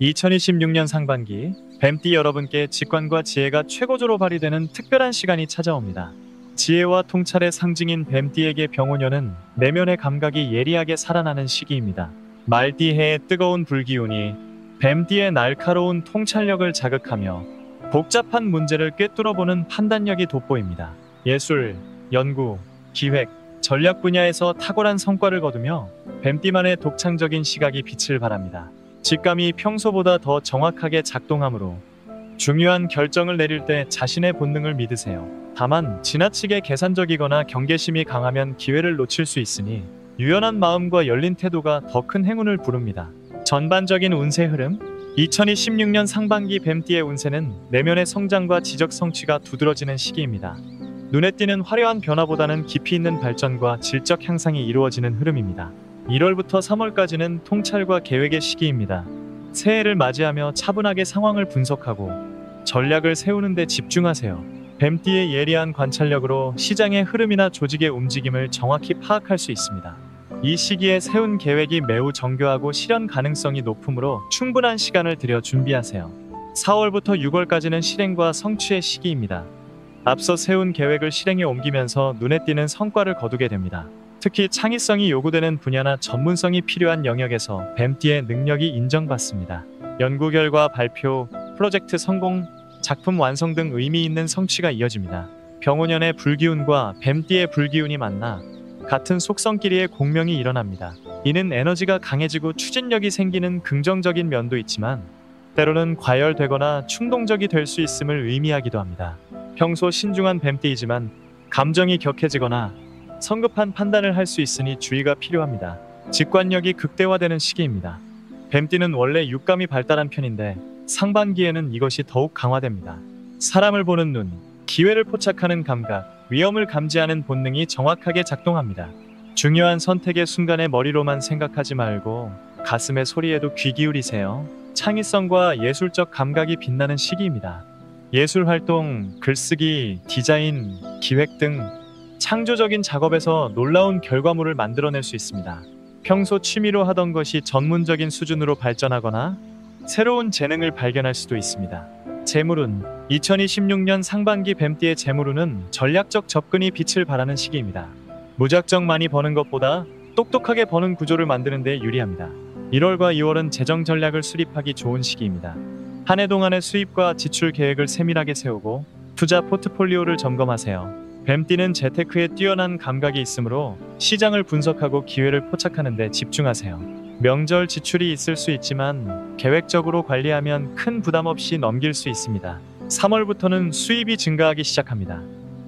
2026년 상반기 뱀띠 여러분께 직관과 지혜가 최고조로 발휘되는 특별한 시간이 찾아옵니다. 지혜와 통찰의 상징인 뱀띠에게 병오년은 내면의 감각이 예리하게 살아나는 시기입니다. 말띠해의 뜨거운 불기운이 뱀띠의 날카로운 통찰력을 자극하며 복잡한 문제를 꿰뚫어보는 판단력이 돋보입니다. 예술, 연구, 기획, 전략 분야에서 탁월한 성과를 거두며 뱀띠만의 독창적인 시각이 빛을 발합니다. 직감이 평소보다 더 정확하게 작동하므로 중요한 결정을 내릴 때 자신의 본능을 믿으세요. 다만 지나치게 계산적이거나 경계심이 강하면 기회를 놓칠 수 있으니 유연한 마음과 열린 태도가 더 큰 행운을 부릅니다. 전반적인 운세 흐름 2026년 상반기 뱀띠의 운세는 내면의 성장과 지적 성취가 두드러지는 시기입니다. 눈에 띄는 화려한 변화보다는 깊이 있는 발전과 질적 향상이 이루어지는 흐름입니다. 1월부터 3월까지는 통찰과 계획의 시기입니다. 새해를 맞이하며 차분하게 상황을 분석하고 전략을 세우는 데 집중하세요. 뱀띠의 예리한 관찰력으로 시장의 흐름이나 조직의 움직임을 정확히 파악할 수 있습니다. 이 시기에 세운 계획이 매우 정교하고 실현 가능성이 높으므로 충분한 시간을 들여 준비하세요. 4월부터 6월까지는 실행과 성취의 시기입니다. 앞서 세운 계획을 실행에 옮기면서 눈에 띄는 성과를 거두게 됩니다. 특히 창의성이 요구되는 분야나 전문성이 필요한 영역에서 뱀띠의 능력이 인정받습니다. 연구 결과 발표, 프로젝트 성공, 작품 완성 등 의미 있는 성취가 이어집니다. 병오년의 불기운과 뱀띠의 불기운이 만나 같은 속성끼리의 공명이 일어납니다. 이는 에너지가 강해지고 추진력이 생기는 긍정적인 면도 있지만 때로는 과열되거나 충동적이 될 수 있음을 의미하기도 합니다. 평소 신중한 뱀띠이지만 감정이 격해지거나 성급한 판단을 할 수 있으니 주의가 필요합니다. 직관력이 극대화되는 시기입니다. 뱀띠는 원래 육감이 발달한 편인데 상반기에는 이것이 더욱 강화됩니다. 사람을 보는 눈, 기회를 포착하는 감각, 위험을 감지하는 본능이 정확하게 작동합니다. 중요한 선택의 순간에 머리로만 생각하지 말고 가슴의 소리에도 귀 기울이세요. 창의성과 예술적 감각이 빛나는 시기입니다. 예술 활동, 글쓰기, 디자인, 기획 등 창조적인 작업에서 놀라운 결과물을 만들어낼 수 있습니다. 평소 취미로 하던 것이 전문적인 수준으로 발전하거나 새로운 재능을 발견할 수도 있습니다. 재물운 2026년 상반기 뱀띠의 재물운은 전략적 접근이 빛을 발하는 시기입니다. 무작정 많이 버는 것보다 똑똑하게 버는 구조를 만드는 데 유리합니다. 1월과 2월은 재정 전략을 수립하기 좋은 시기입니다. 한 해 동안의 수입과 지출 계획을 세밀하게 세우고 투자 포트폴리오를 점검하세요. 뱀띠는 재테크에 뛰어난 감각이 있으므로 시장을 분석하고 기회를 포착하는 데 집중하세요. 명절 지출이 있을 수 있지만 계획적으로 관리하면 큰 부담 없이 넘길 수 있습니다. 3월부터는 수입이 증가하기 시작합니다.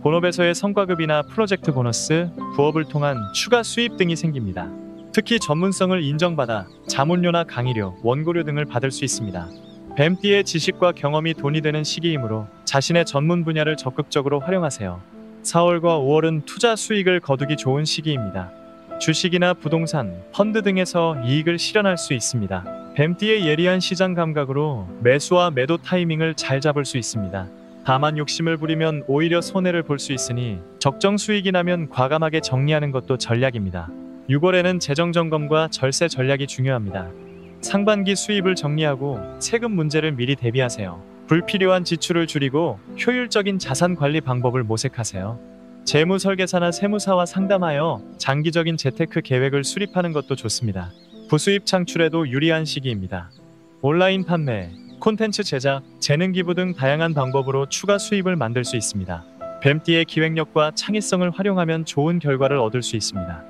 본업에서의 성과급이나 프로젝트 보너스, 부업을 통한 추가 수입 등이 생깁니다. 특히 전문성을 인정받아 자문료나 강의료, 원고료 등을 받을 수 있습니다. 뱀띠의 지식과 경험이 돈이 되는 시기이므로 자신의 전문 분야를 적극적으로 활용하세요. 4월과 5월은 투자 수익을 거두기 좋은 시기입니다. 주식이나 부동산, 펀드 등에서 이익을 실현할 수 있습니다. 뱀띠의 예리한 시장 감각으로 매수와 매도 타이밍을 잘 잡을 수 있습니다. 다만 욕심을 부리면 오히려 손해를 볼 수 있으니 적정 수익이 나면 과감하게 정리하는 것도 전략입니다. 6월에는 재정 점검과 절세 전략이 중요합니다. 상반기 수입을 정리하고 세금 문제를 미리 대비하세요. 불필요한 지출을 줄이고 효율적인 자산 관리 방법을 모색하세요. 재무 설계사나 세무사와 상담하여 장기적인 재테크 계획을 수립하는 것도 좋습니다. 부수입 창출에도 유리한 시기입니다. 온라인 판매, 콘텐츠 제작, 재능 기부 등 다양한 방법으로 추가 수입을 만들 수 있습니다. 뱀띠의 기획력과 창의성을 활용하면 좋은 결과를 얻을 수 있습니다.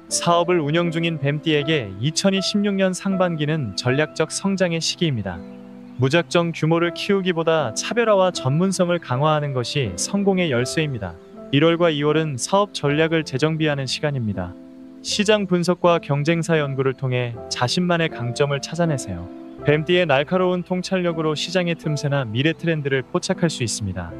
사업을 운영 중인 뱀띠에게 2026년 상반기는 전략적 성장의 시기입니다. 무작정 규모를 키우기보다 차별화와 전문성을 강화하는 것이 성공의 열쇠입니다. 1월과 2월은 사업 전략을 재정비하는 시간입니다. 시장 분석과 경쟁사 연구를 통해 자신만의 강점을 찾아내세요. 뱀띠의 날카로운 통찰력으로 시장의 틈새나 미래 트렌드를 포착할 수 있습니다.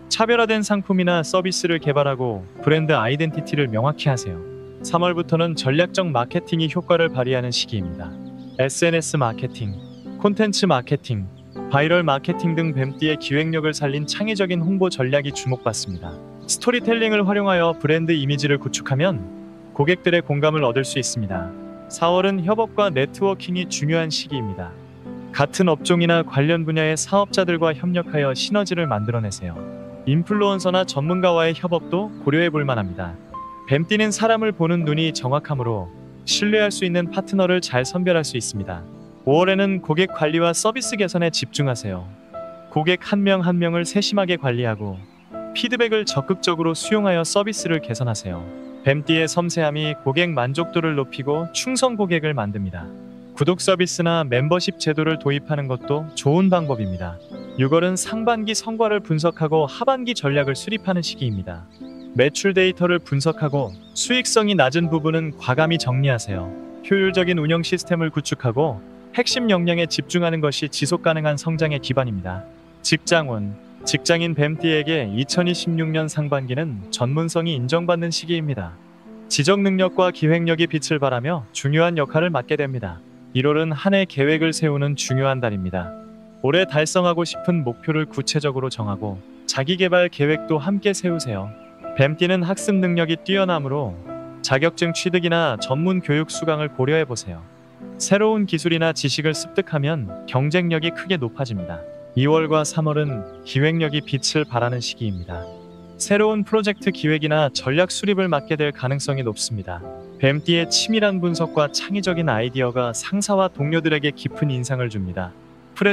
차별화된 상품이나 서비스를 개발하고 브랜드 아이덴티티를 명확히 하세요. 3월부터는 전략적 마케팅이 효과를 발휘하는 시기입니다. SNS 마케팅, 콘텐츠 마케팅, 바이럴 마케팅 등 뱀띠의 기획력을 살린 창의적인 홍보 전략이 주목받습니다. 스토리텔링을 활용하여 브랜드 이미지를 구축하면 고객들의 공감을 얻을 수 있습니다. 4월은 협업과 네트워킹이 중요한 시기입니다. 같은 업종이나 관련 분야의 사업자들과 협력하여 시너지를 만들어내세요. 인플루언서나 전문가와의 협업도 고려해 볼 만합니다. 뱀띠는 사람을 보는 눈이 정확하므로 신뢰할 수 있는 파트너를 잘 선별할 수 있습니다. 5월에는 고객 관리와 서비스 개선에 집중하세요. 고객 한 명 한 명을 세심하게 관리하고 피드백을 적극적으로 수용하여 서비스를 개선하세요. 뱀띠의 섬세함이 고객 만족도를 높이고 충성 고객을 만듭니다. 구독 서비스나 멤버십 제도를 도입하는 것도 좋은 방법입니다. 6월은 상반기 성과를 분석하고 하반기 전략을 수립하는 시기입니다. 매출 데이터를 분석하고 수익성이 낮은 부분은 과감히 정리하세요. 효율적인 운영 시스템을 구축하고 핵심 역량에 집중하는 것이 지속 가능한 성장의 기반입니다. 직장운, 직장인 뱀띠에게 2026년 상반기는 전문성이 인정받는 시기입니다. 지적 능력과 기획력이 빛을 발하며 중요한 역할을 맡게 됩니다. 1월은 한 해 계획을 세우는 중요한 달입니다. 올해 달성하고 싶은 목표를 구체적으로 정하고 자기개발 계획도 함께 세우세요. 뱀띠는 학습 능력이 뛰어나므로 자격증 취득이나 전문 교육 수강을 고려해보세요. 새로운 기술이나 지식을 습득하면 경쟁력이 크게 높아집니다. 2월과 3월은 기획력이 빛을 발하는 시기입니다. 새로운 프로젝트 기획이나 전략 수립을 맡게 될 가능성이 높습니다. 뱀띠의 치밀한 분석과 창의적인 아이디어가 상사와 동료들에게 깊은 인상을 줍니다.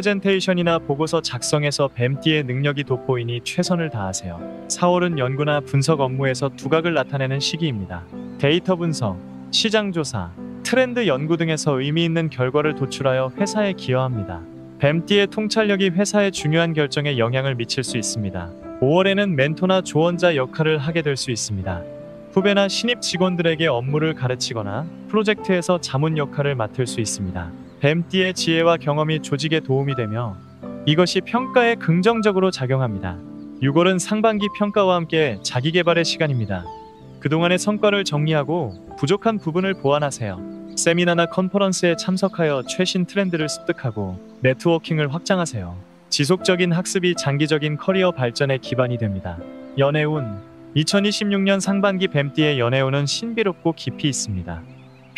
프레젠테이션이나 보고서 작성에서 뱀띠의 능력이 돋보이니 최선을 다하세요. 4월은 연구나 분석 업무에서 두각을 나타내는 시기입니다. 데이터 분석, 시장 조사, 트렌드 연구 등에서 의미 있는 결과를 도출하여 회사에 기여합니다. 뱀띠의 통찰력이 회사의 중요한 결정에 영향을 미칠 수 있습니다. 5월에는 멘토나 조언자 역할을 하게 될 수 있습니다. 후배나 신입 직원들에게 업무를 가르치거나 프로젝트에서 자문 역할을 맡을 수 있습니다. 뱀띠의 지혜와 경험이 조직에 도움이 되며 이것이 평가에 긍정적으로 작용합니다. 6월은 상반기 평가와 함께 자기개발의 시간입니다. 그동안의 성과를 정리하고 부족한 부분을 보완하세요. 세미나나 컨퍼런스에 참석하여 최신 트렌드를 습득하고 네트워킹을 확장하세요. 지속적인 학습이 장기적인 커리어 발전의 기반이 됩니다. 연애운, 2026년 상반기 뱀띠의 연애운은 신비롭고 깊이 있습니다.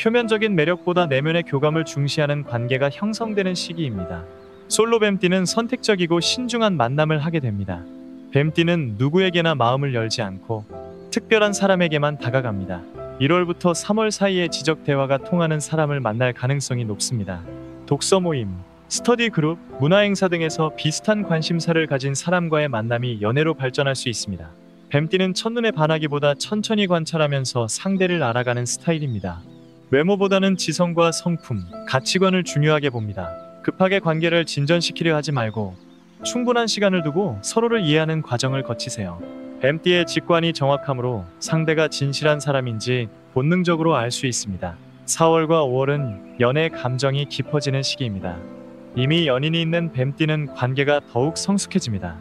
표면적인 매력보다 내면의 교감을 중시하는 관계가 형성되는 시기입니다. 솔로 뱀띠는 선택적이고 신중한 만남을 하게 됩니다. 뱀띠는 누구에게나 마음을 열지 않고 특별한 사람에게만 다가갑니다. 1월부터 3월 사이에 지적 대화가 통하는 사람을 만날 가능성이 높습니다. 독서 모임, 스터디 그룹, 문화 행사 등에서 비슷한 관심사를 가진 사람과의 만남이 연애로 발전할 수 있습니다. 뱀띠는 첫눈에 반하기보다 천천히 관찰하면서 상대를 알아가는 스타일입니다. 외모보다는 지성과 성품, 가치관을 중요하게 봅니다. 급하게 관계를 진전시키려 하지 말고 충분한 시간을 두고 서로를 이해하는 과정을 거치세요. 뱀띠의 직관이 정확하므로 상대가 진실한 사람인지 본능적으로 알 수 있습니다. 4월과 5월은 연애 감정이 깊어지는 시기입니다. 이미 연인이 있는 뱀띠는 관계가 더욱 성숙해집니다.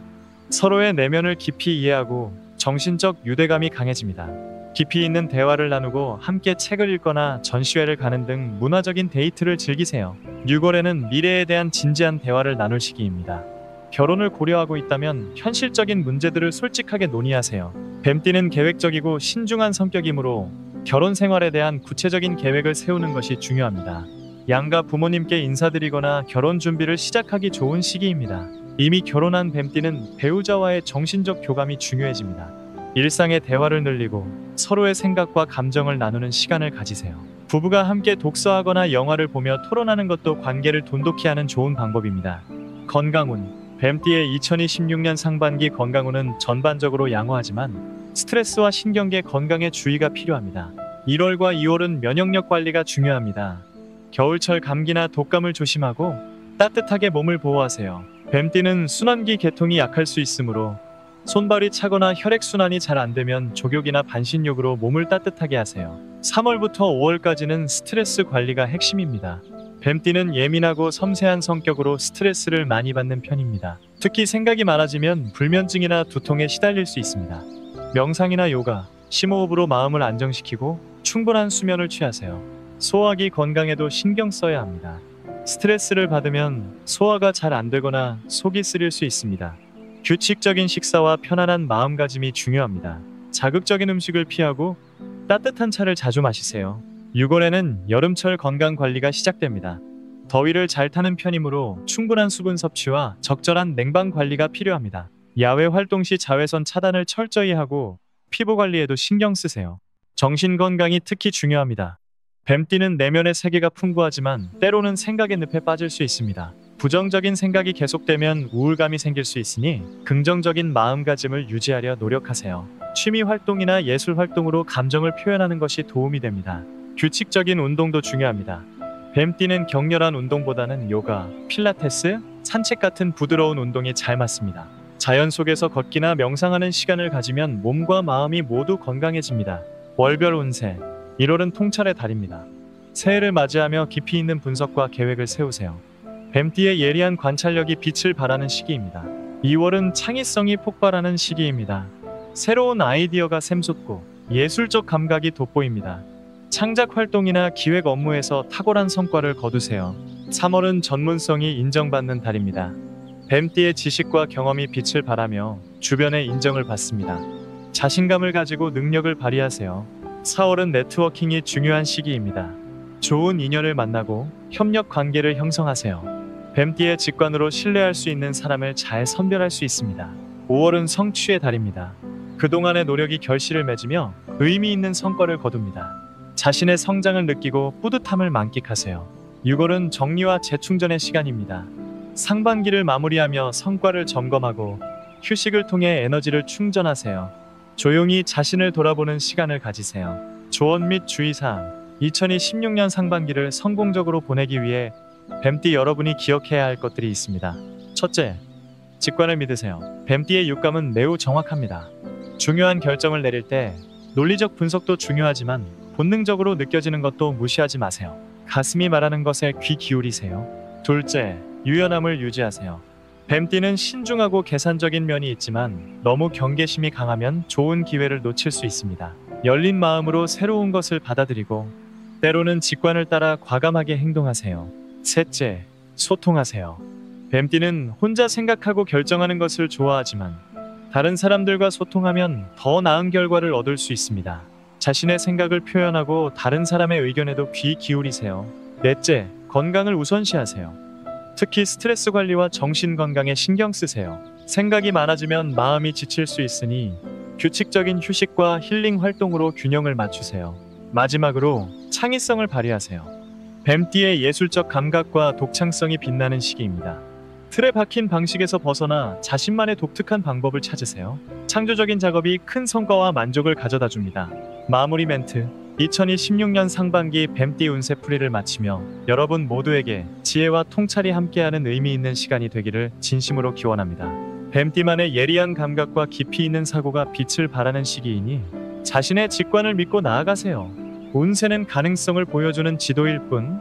서로의 내면을 깊이 이해하고 정신적 유대감이 강해집니다. 깊이 있는 대화를 나누고 함께 책을 읽거나 전시회를 가는 등 문화적인 데이트를 즐기세요. 6월에는 미래에 대한 진지한 대화를 나눌 시기입니다. 결혼을 고려하고 있다면 현실적인 문제들을 솔직하게 논의하세요. 뱀띠는 계획적이고 신중한 성격이므로 결혼 생활에 대한 구체적인 계획을 세우는 것이 중요합니다. 양가 부모님께 인사드리거나 결혼 준비를 시작하기 좋은 시기입니다. 이미 결혼한 뱀띠는 배우자와의 정신적 교감이 중요해집니다. 일상의 대화를 늘리고 서로의 생각과 감정을 나누는 시간을 가지세요. 부부가 함께 독서하거나 영화를 보며 토론하는 것도 관계를 돈독히 하는 좋은 방법입니다. 건강운, 뱀띠의 2026년 상반기 건강운은 전반적으로 양호하지만 스트레스와 신경계 건강에 주의가 필요합니다. 1월과 2월은 면역력 관리가 중요합니다. 겨울철 감기나 독감을 조심하고 따뜻하게 몸을 보호하세요. 뱀띠는 순환기 계통이 약할 수 있으므로 손발이 차거나 혈액순환이 잘 안되면 족욕이나 반신욕으로 몸을 따뜻하게 하세요. 3월부터 5월까지는 스트레스 관리가 핵심입니다. 뱀띠는 예민하고 섬세한 성격으로 스트레스를 많이 받는 편입니다. 특히 생각이 많아지면 불면증이나 두통에 시달릴 수 있습니다. 명상이나 요가, 심호흡으로 마음을 안정시키고 충분한 수면을 취하세요. 소화기 건강에도 신경 써야 합니다. 스트레스를 받으면 소화가 잘 안되거나 속이 쓰릴 수 있습니다. 규칙적인 식사와 편안한 마음가짐이 중요합니다. 자극적인 음식을 피하고 따뜻한 차를 자주 마시세요. 6월에는 여름철 건강 관리가 시작됩니다. 더위를 잘 타는 편이므로 충분한 수분 섭취와 적절한 냉방 관리가 필요합니다. 야외 활동 시 자외선 차단을 철저히 하고 피부 관리에도 신경 쓰세요. 정신 건강이 특히 중요합니다. 뱀띠는 내면의 세계가 풍부하지만 때로는 생각의 늪에 빠질 수 있습니다. 부정적인 생각이 계속되면 우울감이 생길 수 있으니 긍정적인 마음가짐을 유지하려 노력하세요. 취미 활동이나 예술 활동으로 감정을 표현하는 것이 도움이 됩니다. 규칙적인 운동도 중요합니다. 뱀띠는 격렬한 운동보다는 요가, 필라테스, 산책 같은 부드러운 운동이 잘 맞습니다. 자연 속에서 걷기나 명상하는 시간을 가지면 몸과 마음이 모두 건강해집니다. 월별 운세 1월은 통찰의 달입니다. 새해를 맞이하며 깊이 있는 분석과 계획을 세우세요. 뱀띠의 예리한 관찰력이 빛을 발하는 시기입니다. 2월은 창의성이 폭발하는 시기입니다. 새로운 아이디어가 샘솟고 예술적 감각이 돋보입니다. 창작 활동이나 기획 업무에서 탁월한 성과를 거두세요. 3월은 전문성이 인정받는 달입니다. 뱀띠의 지식과 경험이 빛을 발하며 주변의 인정을 받습니다. 자신감을 가지고 능력을 발휘하세요. 4월은 네트워킹이 중요한 시기입니다. 좋은 인연을 만나고 협력 관계를 형성하세요. 뱀띠의 직관으로 신뢰할 수 있는 사람을 잘 선별할 수 있습니다. 5월은 성취의 달입니다. 그동안의 노력이 결실을 맺으며 의미 있는 성과를 거둡니다. 자신의 성장을 느끼고 뿌듯함을 만끽하세요. 6월은 정리와 재충전의 시간입니다. 상반기를 마무리하며 성과를 점검하고 휴식을 통해 에너지를 충전하세요. 조용히 자신을 돌아보는 시간을 가지세요. 조언 및 주의사항 2026년 상반기를 성공적으로 보내기 위해 뱀띠 여러분이 기억해야 할 것들이 있습니다. 첫째, 직관을 믿으세요. 뱀띠의 육감은 매우 정확합니다. 중요한 결정을 내릴 때 논리적 분석도 중요하지만 본능적으로 느껴지는 것도 무시하지 마세요. 가슴이 말하는 것에 귀 기울이세요. 둘째, 유연함을 유지하세요. 뱀띠는 신중하고 계산적인 면이 있지만 너무 경계심이 강하면 좋은 기회를 놓칠 수 있습니다. 열린 마음으로 새로운 것을 받아들이고 때로는 직관을 따라 과감하게 행동하세요. 셋째, 소통하세요. 뱀띠는 혼자 생각하고 결정하는 것을 좋아하지만 다른 사람들과 소통하면 더 나은 결과를 얻을 수 있습니다. 자신의 생각을 표현하고 다른 사람의 의견에도 귀 기울이세요. 넷째, 건강을 우선시하세요. 특히 스트레스 관리와 정신 건강에 신경 쓰세요. 생각이 많아지면 마음이 지칠 수 있으니 규칙적인 휴식과 힐링 활동으로 균형을 맞추세요. 마지막으로 창의성을 발휘하세요. 뱀띠의 예술적 감각과 독창성이 빛나는 시기입니다. 틀에 박힌 방식에서 벗어나 자신만의 독특한 방법을 찾으세요. 창조적인 작업이 큰 성과와 만족을 가져다 줍니다. 마무리 멘트 2026년 상반기 뱀띠 운세풀이를 마치며 여러분 모두에게 지혜와 통찰이 함께하는 의미 있는 시간이 되기를 진심으로 기원합니다. 뱀띠만의 예리한 감각과 깊이 있는 사고가 빛을 발하는 시기이니 자신의 직관을 믿고 나아가세요. 운세는 가능성을 보여주는 지도일 뿐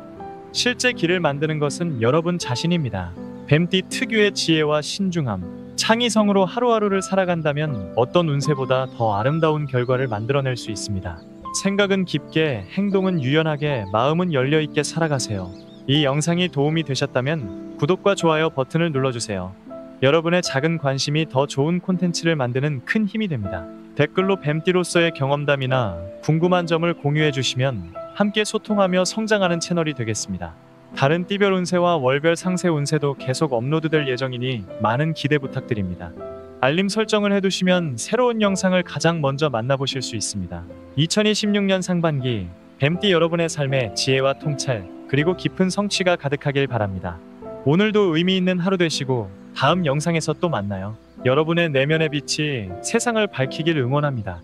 실제 길을 만드는 것은 여러분 자신입니다. 뱀띠 특유의 지혜와 신중함, 창의성으로 하루하루를 살아간다면 어떤 운세보다 더 아름다운 결과를 만들어낼 수 있습니다. 생각은 깊게, 행동은 유연하게, 마음은 열려있게 살아가세요. 이 영상이 도움이 되셨다면 구독과 좋아요 버튼을 눌러주세요. 여러분의 작은 관심이 더 좋은 콘텐츠를 만드는 큰 힘이 됩니다. 댓글로 뱀띠로서의 경험담이나 궁금한 점을 공유해 주시면 함께 소통하며 성장하는 채널이 되겠습니다. 다른 띠별 운세와 월별 상세 운세도 계속 업로드될 예정이니 많은 기대 부탁드립니다. 알림 설정을 해두시면 새로운 영상을 가장 먼저 만나보실 수 있습니다. 2026년 상반기 뱀띠 여러분의 삶에 지혜와 통찰 그리고 깊은 성취가 가득하길 바랍니다. 오늘도 의미 있는 하루 되시고 다음 영상에서 또 만나요. 여러분의 내면의 빛이 세상을 밝히길 응원합니다.